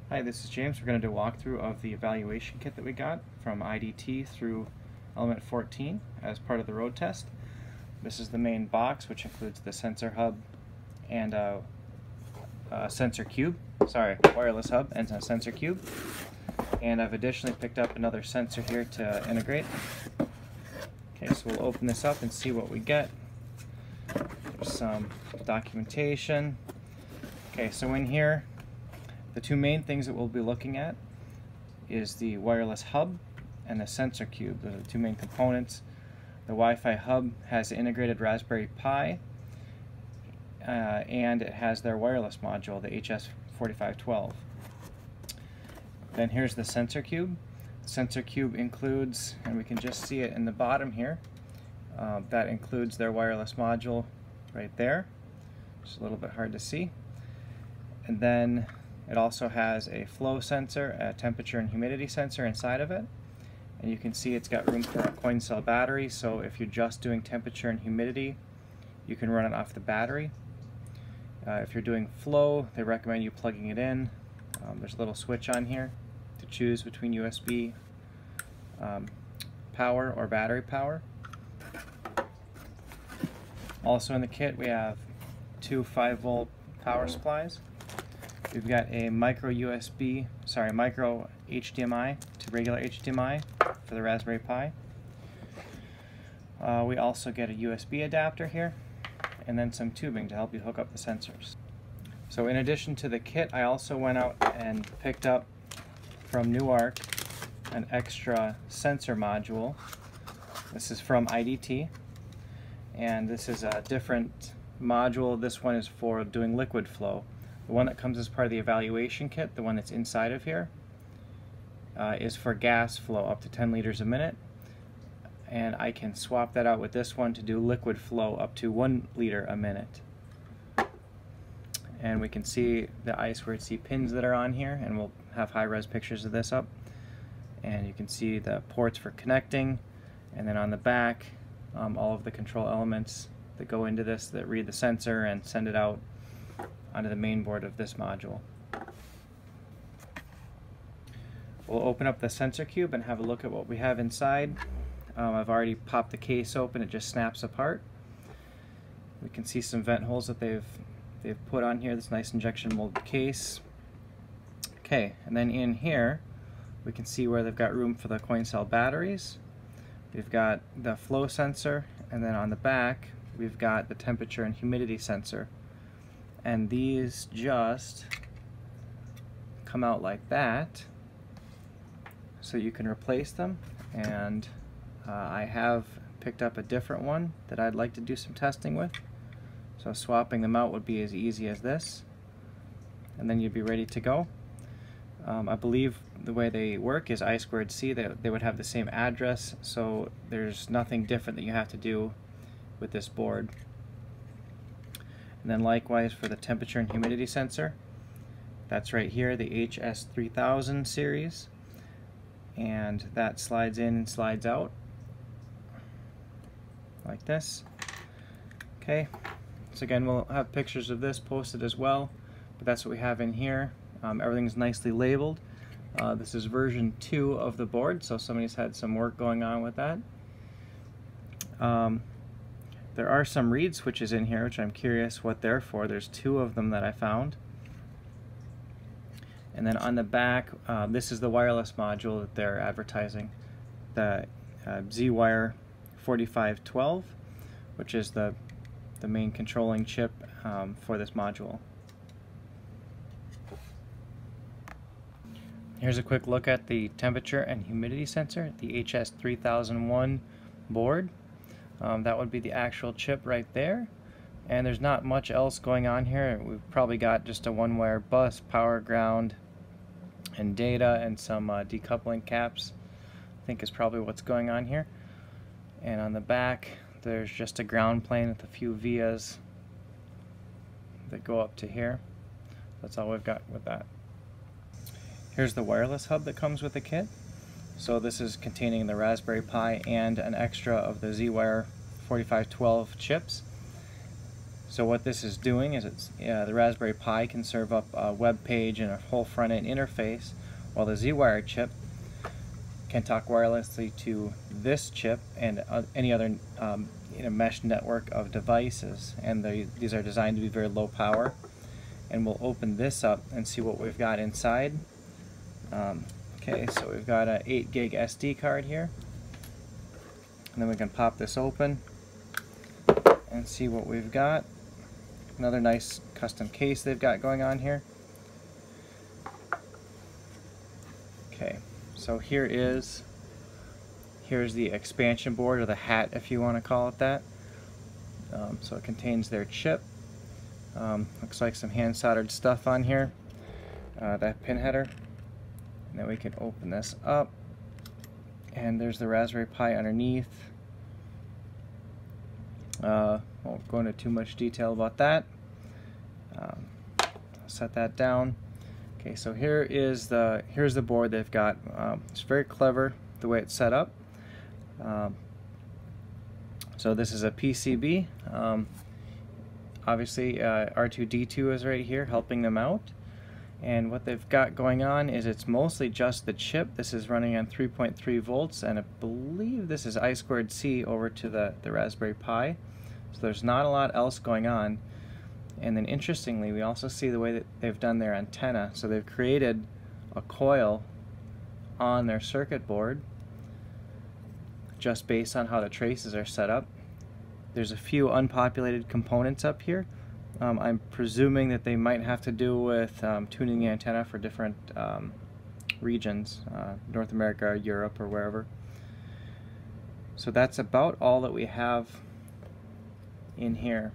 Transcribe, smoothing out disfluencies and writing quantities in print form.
Hi, this is James. We're going to do a walkthrough of the evaluation kit that we got from IDT through Element 14 as part of the road test. This is the main box, which includes the sensor hub and a sensor cube. Wireless hub and a sensor cube. And I've additionally picked up another sensor here to integrate. Okay, so we'll open this up and see what we get. There's some documentation. Okay, so in here, the two main things that we'll be looking at is the wireless hub and the sensor cube. Those are the two main components. The Wi-Fi hub has the integrated Raspberry Pi and it has their wireless module, the HS4512. Then here's the sensor cube. The sensor cube includes, and we can just see it in the bottom here, that includes their wireless module right there. It's a little bit hard to see. And then it also has a flow sensor, a temperature and humidity sensor inside of it. And you can see it's got room for a coin cell battery, so if you're just doing temperature and humidity, you can run it off the battery. If you're doing flow, they recommend you plugging it in. There's a little switch on here to choose between USB power or battery power. Also in the kit we have two 5-volt power supplies. We've got a micro HDMI to regular HDMI for the Raspberry Pi. We also get a USB adapter here, and then some tubing to help you hook up the sensors. So in addition to the kit, I also went out and picked up from Newark an extra sensor module. This is from IDT, and this is a different module. This one is for doing liquid flow. The one that comes as part of the evaluation kit, the one that's inside of here, is for gas flow up to 10 liters a minute. And I can swap that out with this one to do liquid flow up to 1 liter a minute. And we can see the I2C pins that are on here, and we'll have high-res pictures of this up. And you can see the ports for connecting, and then on the back, all of the control elements that go into this that read the sensor and send it out onto the main board of this module. We'll open up the sensor cube and have a look at what we have inside. I've already popped the case open, it just snaps apart. We can see some vent holes that they've put on here, this nice injection molded case. Okay, and then in here we can see where they've got room for the coin cell batteries. We've got the flow sensor, and then on the back we've got the temperature and humidity sensor. And these just come out like that, so you can replace them. And I have picked up a different one that I'd like to do some testing with. So swapping them out would be as easy as this, and then you'd be ready to go. I believe the way they work is I2C, they would have the same address, so there's nothing different that you have to do with this board. And then likewise for the temperature and humidity sensor, that's right here, the HS3000 series, and that slides in and slides out like this. Okay, so again, we'll have pictures of this posted as well, but that's what we have in here. Everything's nicely labeled. This is version 2 of the board, so somebody's had some work going on with that. There are some reed switches in here, which I'm curious what they're for. There's 2 of them that I found. And then on the back, this is the wireless module that they're advertising, the Z-Wire 4512, which is the main controlling chip for this module. Here's a quick look at the temperature and humidity sensor, the HS3001 board. That would be the actual chip right there, and there's not much else going on here. We've probably got just a 1-wire bus, power, ground, and data, and some decoupling caps, I think is probably what's going on here. And on the back there's just a ground plane with a few vias that go up to here. That's all we've got with that. Here's the wireless hub that comes with the kit. So this is containing the Raspberry Pi and an extra of the Z-Wire 4512 chips. So what this is doing is the Raspberry Pi can serve up a web page and a whole front-end interface, while the ZWire chip can talk wirelessly to this chip and any other mesh network of devices. And these are designed to be very low power. And we'll open this up and see what we've got inside. Okay, so we've got an 8 gig SD card here. And then we can pop this open and see what we've got. Another nice custom case they've got going on here. Okay, so here's the expansion board, or the hat if you want to call it that. So it contains their chip. Looks like some hand soldered stuff on here. That pin header. And then we can open this up. And there's the Raspberry Pi underneath. Won't go into too much detail about that. I'll set that down. Okay, so here's the board they've got. It's very clever the way it's set up. So this is a PCB. Obviously R2D2 is right here helping them out. And what they've got going on is it's mostly just the chip. This is running on 3.3 volts, and I believe this is I2C over to the Raspberry Pi. So there's not a lot else going on. And then interestingly, we also see the way that they've done their antenna. So they've created a coil on their circuit board just based on how the traces are set up. There's a few unpopulated components up here. I'm presuming that they might have to do with tuning the antenna for different regions, North America, Europe, or wherever. So that's about all that we have in here.